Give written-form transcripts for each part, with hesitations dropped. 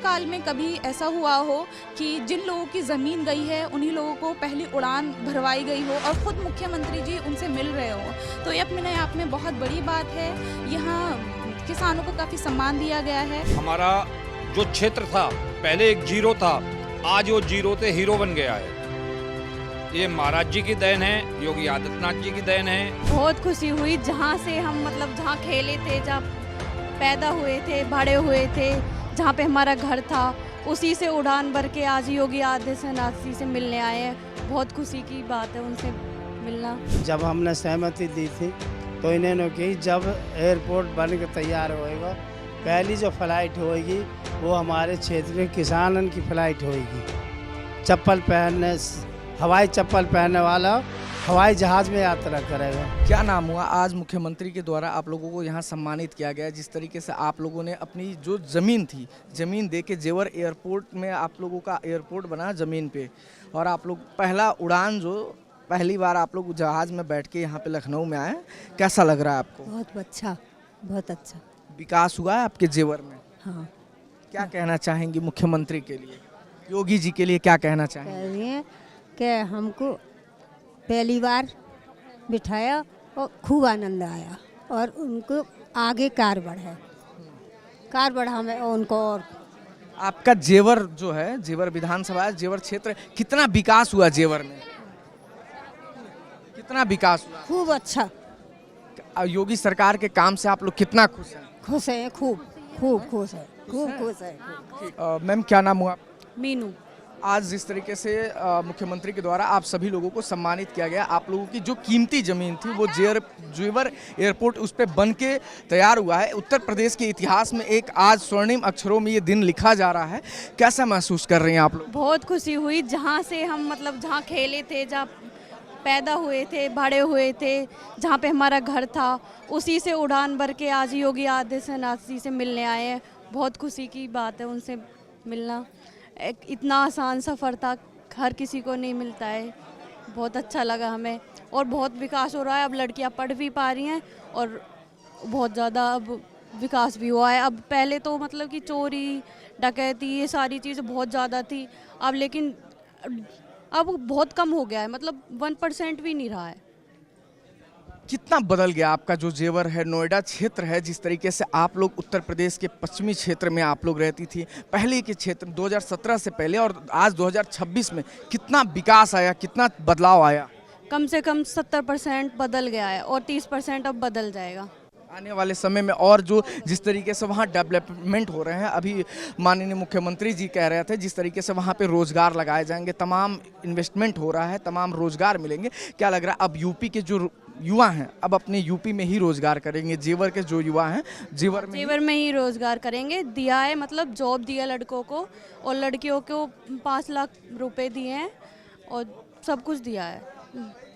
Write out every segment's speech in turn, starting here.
आपातकाल में कभी ऐसा हुआ हो कि जिन लोगों की ज़मीन गई है उन्हीं लोगों को पहली उड़ान भरवाई गई हो और ख़ुद मुख्यमंत्री जी उनसे मिल रहे हो, तो ये अपने आप में बहुत बड़ी बात है। यहाँ किसानों को काफ़ी सम्मान दिया गया है। हमारा जो क्षेत्र था पहले एक जीरो था, आज वो जीरो से हीरो बन गया है। ये महाराज जी की देन है, योगी आदित्यनाथ जी की देन है। बहुत खुशी हुई जहाँ से हम जहाँ खेले थे, जहाँ पैदा हुए थे, बड़े हुए थे, जहाँ पे हमारा घर था, उसी से उड़ान भर के आज योगी आदित्यनाथ जी से मिलने आए हैं। बहुत खुशी की बात है उनसे मिलना। जब हमने सहमति दी थी तो इन्होंने की जब एयरपोर्ट बन के तैयार होएगा, पहली जो फ्लाइट होएगी वो हमारे क्षेत्र के किसानन की फ्लाइट होएगी। चप्पल पहनने, हवाई चप्पल पहनने वाला हवाई जहाज में यात्रा करेगा। क्या नाम हुआ? आज मुख्यमंत्री के द्वारा आप लोगों को यहाँ सम्मानित किया गया। जिस तरीके से आप लोगों ने अपनी जो ज़मीन थी, ज़मीन दे के जेवर एयरपोर्ट में आप लोगों का एयरपोर्ट बना ज़मीन पे, और आप लोग पहला उड़ान जो पहली बार आप लोग जहाज़ में बैठ के यहाँ पे लखनऊ में आए, कैसा लग रहा है आपको? बहुत अच्छा, बहुत अच्छा विकास हुआ है आपके जेवर में? हाँ। क्या कहना चाहेंगी मुख्यमंत्री के लिए, योगी जी के लिए क्या कहना चाहेंगे? कह रही हैं कि हमको पहली बार बिठाया और खूब आनंद आया, और उनको आगे कार बढ़ा में उनको। और आपका जेवर जो है, जेवर विधानसभा, जेवर क्षेत्र, कितना विकास हुआ जेवर में? कितना विकास हुआ? खूब अच्छा। योगी सरकार के काम से आप लोग कितना खुश हैं? खुश है, खूब खूब खुश है, खूब खुश है। मैम क्या नाम हुआ? मीनू। आज जिस तरीके से मुख्यमंत्री के द्वारा आप सभी लोगों को सम्मानित किया गया, आप लोगों की जो कीमती ज़मीन थी वो जेवर एयरपोर्ट उस पर बन के तैयार हुआ है। उत्तर प्रदेश के इतिहास में एक आज स्वर्णिम अक्षरों में ये दिन लिखा जा रहा है। कैसा महसूस कर रहे हैं आप लोग? बहुत खुशी हुई जहाँ से हम जहाँ खेले थे, जहाँ पैदा हुए थे, बड़े हुए थे, जहाँ पे हमारा घर था, उसी से उड़ान भर के आज योगी आदित्यनाथ जी से मिलने आए हैं। बहुत खुशी की बात है उनसे मिलना। एक इतना आसान सफ़र था, हर किसी को नहीं मिलता है। बहुत अच्छा लगा हमें, और बहुत विकास हो रहा है। अब लड़कियां पढ़ भी पा रही हैं और बहुत ज़्यादा अब विकास भी हुआ है। अब पहले तो कि चोरी डकैती ये सारी चीज़ें बहुत ज़्यादा थी, अब लेकिन अब बहुत कम हो गया है, 1% भी नहीं रहा है। कितना बदल गया आपका जो जेवर है, नोएडा क्षेत्र है, जिस तरीके से आप लोग उत्तर प्रदेश के पश्चिमी क्षेत्र में आप लोग रहती थी, पहले के क्षेत्र 2017 से पहले और आज 2026 में कितना विकास आया, कितना बदलाव आया? कम से कम 70% बदल गया है, और 30% अब बदल जाएगा आने वाले समय में। और जो जिस तरीके से वहाँ डेवलपमेंट हो रहे हैं, अभी माननीय मुख्यमंत्री जी कह रहे थे, जिस तरीके से वहाँ पे रोज़गार लगाए जाएंगे, तमाम इन्वेस्टमेंट हो रहा है, तमाम रोज़गार मिलेंगे। क्या लग रहा है अब यूपी के जो युवा हैं अब अपने यूपी में ही रोज़गार करेंगे? जेवर के जो युवा हैं जेवर में ही रोज़गार करेंगे। दिया है जॉब दिया लड़कों को, और लड़कियों को 5 लाख रुपए दिए हैं, और सब कुछ दिया है।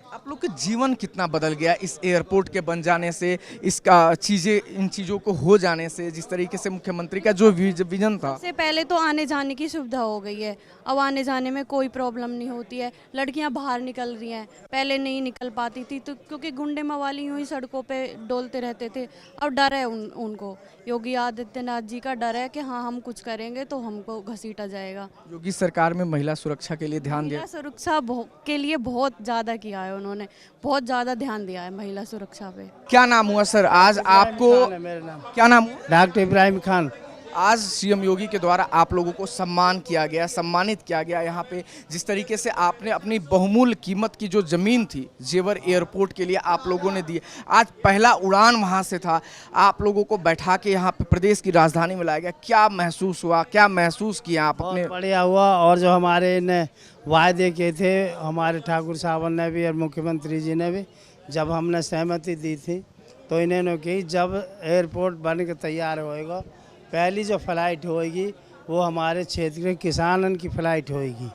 आप लोग के जीवन कितना बदल गया इस एयरपोर्ट के बन जाने से, इसका इन चीज़ों को हो जाने से? जिस तरीके से मुख्यमंत्री का जो विजन था, सबसे पहले तो आने जाने की सुविधा हो गई है। अब आने जाने में कोई प्रॉब्लम नहीं होती है। लड़कियां बाहर निकल रही हैं, पहले नहीं निकल पाती थी, तो क्योंकि गुंडे मवाली यूं ही सड़कों पे डोलते रहते थे। अब डर है उनको, योगी आदित्यनाथ जी का डर है कि हाँ, हम कुछ करेंगे तो हमको घसीटा जाएगा। योगी सरकार में महिला सुरक्षा के लिए ध्यान दिया, महिला सुरक्षा के लिए बहुत ज़्यादा किया है उन्होंने, बहुत ज़्यादा ध्यान दिया है महिला सुरक्षा पे। क्या नाम हुआ सर आज आपको? मेरा नाम क्या नाम हुआ? डॉक्टर इब्राहिम खान। आज सीएम योगी के द्वारा आप लोगों को सम्मानित किया गया यहाँ पे। जिस तरीके से आपने अपनी बहुमूल्य कीमत की जो ज़मीन थी जेवर एयरपोर्ट के लिए आप लोगों ने दी, आज पहला उड़ान वहाँ से था, आप लोगों को बैठा के यहाँ पे प्रदेश की राजधानी में लाया गया। क्या महसूस हुआ, क्या महसूस किया आप अपने? बहुत बढ़िया हुआ, और जो हमारे ने वायदे किए थे हमारे ठाकुर साहब ने भी और मुख्यमंत्री जी ने भी, जब हमने सहमति दी थी तो इन्होंने की जब एयरपोर्ट बन के तैयार होएगा, पहली जो फ्लाइट होएगी वो हमारे क्षेत्र के किसानन की फ्लाइट होएगी।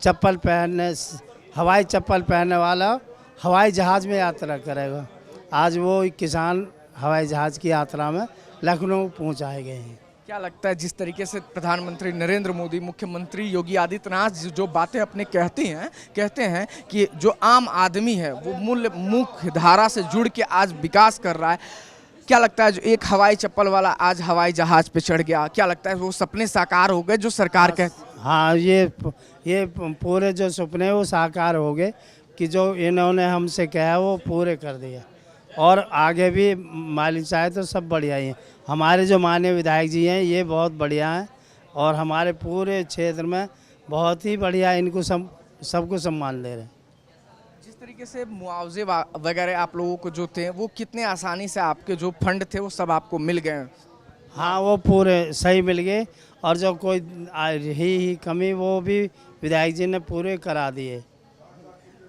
चप्पल पहनने, हवाई चप्पल पहनने वाला हवाई जहाज में यात्रा करेगा। आज वो किसान हवाई जहाज की यात्रा में लखनऊ पहुंचाए गए हैं। क्या लगता है जिस तरीके से प्रधानमंत्री नरेंद्र मोदी, मुख्यमंत्री योगी आदित्यनाथ जो बातें अपने कहते हैं कि जो आम आदमी है वो मुख्य धारा से जुड़ के आज विकास कर रहा है, क्या लगता है जो एक हवाई चप्पल वाला आज हवाई जहाज पे चढ़ गया, क्या लगता है वो सपने साकार हो गए जो सरकार के? हाँ, ये पूरे जो सपने वो साकार हो गए कि जो इन्होंने हमसे कहा वो पूरे कर दिया। और आगे भी मालिक चाहे तो सब बढ़िया ही हैं। हमारे जो माननीय विधायक जी हैं ये बहुत बढ़िया हैं और हमारे पूरे क्षेत्र में बहुत ही बढ़िया इनको सबको सम्मान दे रहे हैं। जिस तरीके से मुआवजे वगैरह आप लोगों को जो थे वो कितने आसानी से आपके जो फंड थे वो सब आपको मिल गए? हाँ, वो पूरे सही मिल गए और जो कोई ही कमी वो भी विधायक जी ने पूरे करा दिए।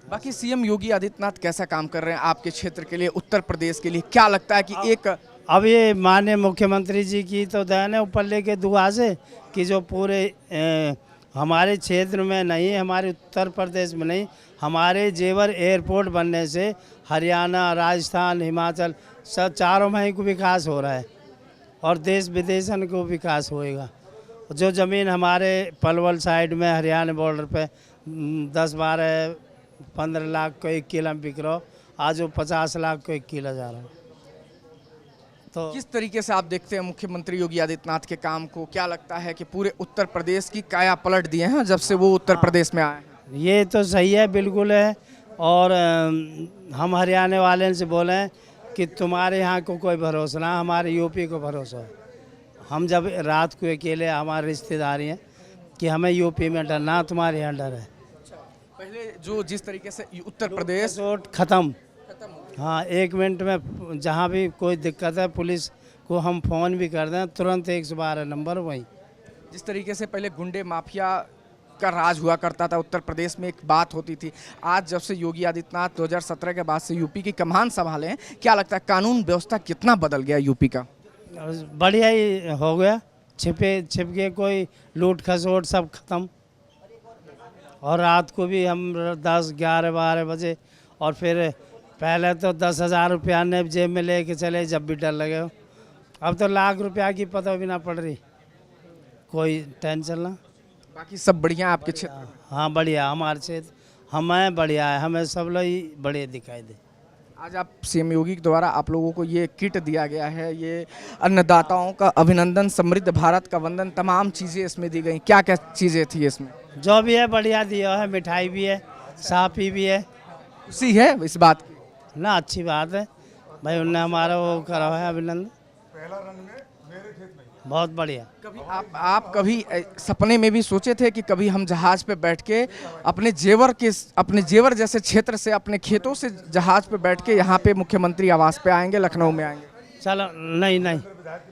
बाकी सीएम योगी आदित्यनाथ कैसा काम कर रहे हैं आपके क्षेत्र के लिए, उत्तर प्रदेश के लिए? क्या लगता है कि एक अब ये माननीय मुख्यमंत्री जी की तो देन है ऊपर लेके दुआ से कि जो पूरे हमारे क्षेत्र में नहीं, हमारे उत्तर प्रदेश में नहीं, हमारे जेवर एयरपोर्ट बनने से हरियाणा, राजस्थान, हिमाचल सब चारों में ही को विकास हो रहा है और देश विदेशन को विकास होएगा। जो ज़मीन हमारे पलवल साइड में हरियाणा बॉर्डर पे 10-12-15 लाख को 1 किलो में बिक रहा, आज वो 50 लाख को 1 किलो जा रहा है। तो किस तरीके से आप देखते हैं मुख्यमंत्री योगी आदित्यनाथ के काम को? क्या लगता है कि पूरे उत्तर प्रदेश की काया पलट दिए हैं जब से वो उत्तर प्रदेश में आए हैं? ये तो सही है, बिल्कुल है। और हम हरियाणा वाले से बोले कि तुम्हारे यहाँ को कोई भरोसा ना, हमारे यूपी को भरोसा है। हम जब रात को अकेले, हमारे रिश्तेदारी हैं कि हमें यूपी में डरना, तुम्हारे यहाँ डर है। पहले जो जिस तरीके से उत्तर प्रदेश वोट खत्म, हाँ 1 मिनट में जहाँ भी कोई दिक्कत है पुलिस को हम फ़ोन भी कर दें तुरंत 112 नंबर वहीं। जिस तरीके से पहले गुंडे माफिया का राज हुआ करता था उत्तर प्रदेश में, एक बात होती थी, आज जब से योगी आदित्यनाथ 2017 के बाद से यूपी की कमान संभाले हैं, क्या लगता है कानून व्यवस्था कितना बदल गया यूपी का? बढ़िया ही हो गया, छिप के कोई लूट खसोट सब खत्म। और रात को भी हम 10, 11, 12 बजे, और फिर पहले तो 10,000 रुपया ने जेब में लेके चले जब भी डर लगे हो, अब तो लाख रुपया की पता भी ना पड़ रही, कोई टेंशन ना। बाकी सब बढ़िया आपके क्षेत्र? हाँ बढ़िया, हमारे क्षेत्र हमें बढ़िया है, हमें सब लोग ही बढ़िया दिखाई दे। आज आप सीएम योगी के द्वारा आप लोगों को ये किट दिया गया है, ये अन्नदाताओं का अभिनंदन, समृद्ध भारत का वंदन, तमाम चीज़ें इसमें दी गई। क्या क्या चीज़ें थी इसमें? जो भी है बढ़िया दिया है, मिठाई भी है, साफी भी है। खुशी है इस बात की ना, अच्छी बात है भाई, उनने हमारा वो करा है अभिनंदन, बहुत बढ़िया। कभी आप कभी सपने में भी सोचे थे कि कभी हम जहाज पे बैठ के अपने जेवर जैसे क्षेत्र से, अपने खेतों से जहाज पे बैठ के यहाँ पे मुख्यमंत्री आवास पे आएंगे, लखनऊ में आएंगे? चलो नहीं,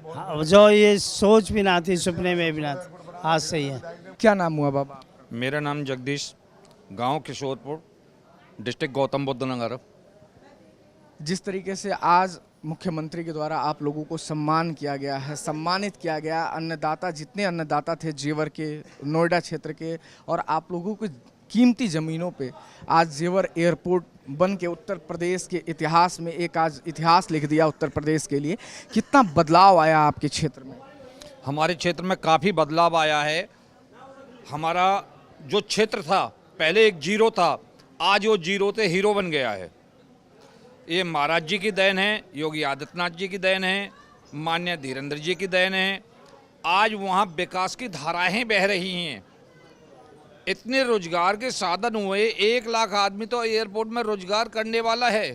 हाँ, जो ये सोच भी ना थी, सपने में भी ना थी, आज सही है। क्या नाम हुआ बाबा? मेरा नाम जगदीश, गांव किशोरपुर, डिस्ट्रिक्ट गौतम बुद्ध नगर। जिस तरीके से आज मुख्यमंत्री के द्वारा आप लोगों को सम्मान किया गया है, सम्मानित किया गया, अन्नदाता जितने अन्नदाता थे जेवर के, नोएडा क्षेत्र के, और आप लोगों की कीमती ज़मीनों पे आज जेवर एयरपोर्ट बन के उत्तर प्रदेश के इतिहास में एक आज इतिहास लिख दिया उत्तर प्रदेश के लिए। कितना बदलाव आया आपके क्षेत्र में? हमारे क्षेत्र में काफ़ी बदलाव आया है। हमारा जो क्षेत्र था पहले एक जीरो था, आज वो जीरो से हीरो बन गया है। ये महाराज जी की देन है, योगी आदित्यनाथ जी की देन है, माननीय धीरेन्द्र जी की देन है। आज वहाँ विकास की धाराएं बह रही हैं, इतने रोजगार के साधन हुए, 1 लाख आदमी तो एयरपोर्ट में रोजगार करने वाला है,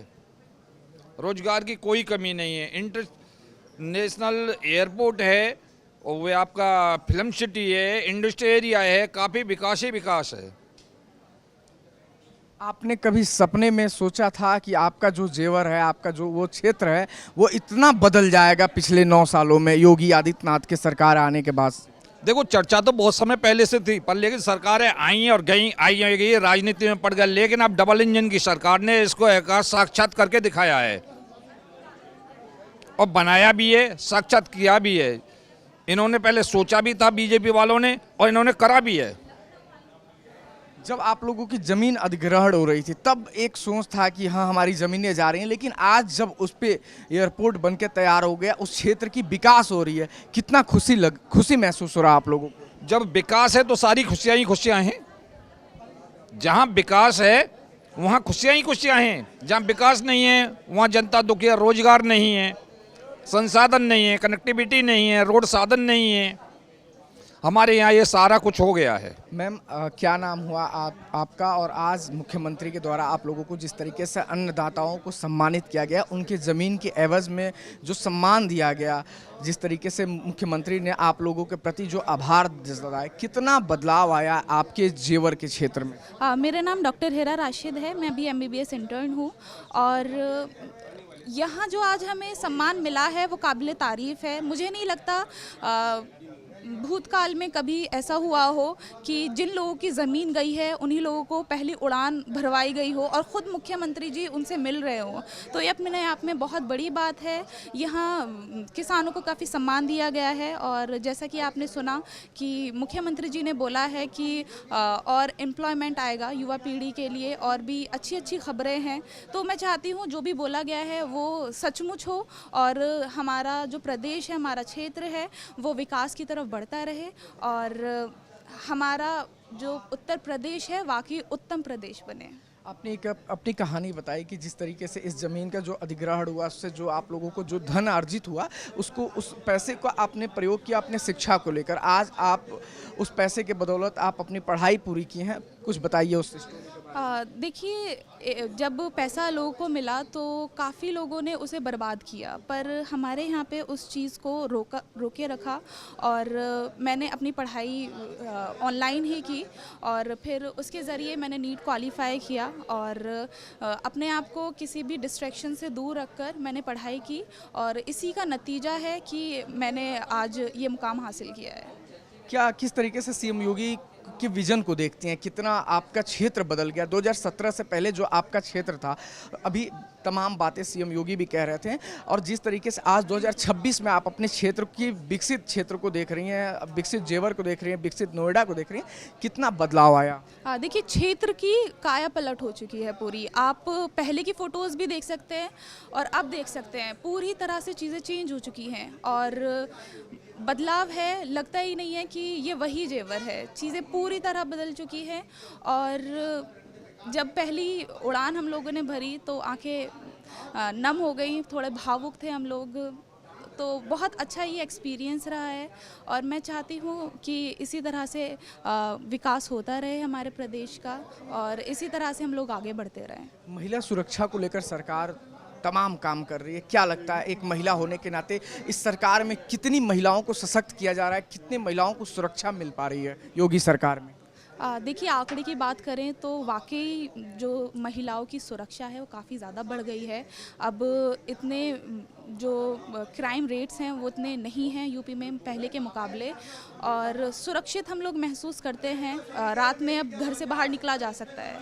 रोजगार की कोई कमी नहीं है। इंटरनेशनल एयरपोर्ट है, और वे आपका फिल्म सिटी है, इंडस्ट्री एरिया है, काफ़ी विकास ही विकास है। आपने कभी सपने में सोचा था कि आपका जो जेवर है, आपका जो वो क्षेत्र है, वो इतना बदल जाएगा पिछले 9 सालों में योगी आदित्यनाथ के सरकार आने के बाद? देखो, चर्चा तो बहुत समय पहले से थी, पर लेकिन सरकारें आई और गई, आई और गई, राजनीति में पड़ गए। लेकिन अब डबल इंजन की सरकार ने इसको एक साक्षात करके दिखाया है, और बनाया भी है, साक्षात किया भी है। इन्होंने पहले सोचा भी था बीजेपी वालों ने, और इन्होंने करा भी है। जब आप लोगों की ज़मीन अधिग्रहण हो रही थी तब एक सोच था कि हाँ हमारी ज़मीनें जा रही हैं, लेकिन आज जब उस पे एयरपोर्ट बन के तैयार हो गया, उस क्षेत्र की विकास हो रही है, कितना खुशी महसूस हो रहा है आप लोगों को? जब विकास है तो सारी खुशियाँ ही खुशियाँ हैं। जहाँ विकास है वहाँ खुशियाँ ही खुशियाँ हैं, जहाँ विकास नहीं है वहाँ जनता दुखी है, रोजगार नहीं है, संसाधन नहीं है, कनेक्टिविटी नहीं है, रोड साधन नहीं है। हमारे यहाँ ये सारा कुछ हो गया है। मैम क्या नाम हुआ आपका? और आज मुख्यमंत्री के द्वारा आप लोगों को जिस तरीके से अन्नदाताओं को सम्मानित किया गया, उनके ज़मीन के एवज में जो सम्मान दिया गया, जिस तरीके से मुख्यमंत्री ने आप लोगों के प्रति जो आभार जताया, कितना बदलाव आया आपके जेवर के क्षेत्र में? मेरा नाम डॉक्टर हेरा राशिद है, मैं अभी MBBS इंटर्न हूँ और यहाँ जो आज हमें सम्मान मिला है वो काबिल तारीफ़ है। मुझे नहीं लगता भूतकाल में कभी ऐसा हुआ हो कि जिन लोगों की ज़मीन गई है उन्हीं लोगों को पहली उड़ान भरवाई गई हो और ख़ुद मुख्यमंत्री जी उनसे मिल रहे हो, तो ये अपने आप में बहुत बड़ी बात है। यहाँ किसानों को काफ़ी सम्मान दिया गया है और जैसा कि आपने सुना कि मुख्यमंत्री जी ने बोला है कि और एम्प्लॉयमेंट आएगा युवा पीढ़ी के लिए और भी अच्छी अच्छी खबरें हैं। तो मैं चाहती हूँ जो भी बोला गया है वो सचमुच हो और हमारा जो प्रदेश है, हमारा क्षेत्र है, वो विकास की तरफ बढ़ता रहे और हमारा जो उत्तर प्रदेश है वाकई उत्तम प्रदेश बने। आपने एक अपनी कहानी बताई कि जिस तरीके से इस ज़मीन का जो अधिग्रहण हुआ, उससे जो आप लोगों को जो धन अर्जित हुआ, उसको उस पैसे को आपने प्रयोग किया अपने शिक्षा को लेकर। आज आप उस पैसे के बदौलत आप अपनी पढ़ाई पूरी की हैं, कुछ बताइए उस स्टोरी के बारे में। देखिए, जब पैसा लोगों को मिला तो काफ़ी लोगों ने उसे बर्बाद किया, पर हमारे यहाँ पे उस चीज़ को रोके रखा और मैंने अपनी पढ़ाई ऑनलाइन ही की और फिर उसके ज़रिए मैंने नीट क्वालिफाई किया और अपने आप को किसी भी डिस्ट्रैक्शन से दूर रखकर मैंने पढ़ाई की और इसी का नतीजा है कि मैंने आज ये मुकाम हासिल किया है। क्या किस तरीके से सीएम योगी के विजन को देखती हैं? कितना आपका क्षेत्र बदल गया? 2017 से पहले जो आपका क्षेत्र था, अभी तमाम बातें सीएम योगी भी कह रहे थे, और जिस तरीके से आज 2026 में आप अपने क्षेत्र की विकसित क्षेत्र को देख रही हैं, विकसित जेवर को देख रही हैं, विकसित नोएडा को देख रही हैं, कितना बदलाव आया? देखिए, क्षेत्र की काया पलट हो चुकी है पूरी। आप पहले की फ़ोटोज़ भी देख सकते हैं और अब देख सकते हैं, पूरी तरह से चीज़ें चेंज हो चुकी हैं और बदलाव है। लगता ही नहीं है कि ये वही जेवर है, चीज़ें पूरी तरह बदल चुकी हैं और जब पहली उड़ान हम लोगों ने भरी तो आंखें नम हो गई, थोड़े भावुक थे हम लोग। तो बहुत अच्छा ये एक्सपीरियंस रहा है और मैं चाहती हूँ कि इसी तरह से विकास होता रहे हमारे प्रदेश का और इसी तरह से हम लोग आगे बढ़ते रहें। महिला सुरक्षा को लेकर सरकार तमाम काम कर रही है। क्या लगता है, एक महिला होने के नाते इस सरकार में कितनी महिलाओं को सशक्त किया जा रहा है, कितनी महिलाओं को सुरक्षा मिल पा रही है योगी सरकार में? देखिए, आंकड़े की बात करें तो वाकई जो महिलाओं की सुरक्षा है वो काफ़ी ज़्यादा बढ़ गई है। अब इतने जो क्राइम रेट्स हैं वो इतने नहीं हैं यूपी में पहले के मुकाबले और सुरक्षित हम लोग महसूस करते हैं। रात में अब घर से बाहर निकला जा सकता है।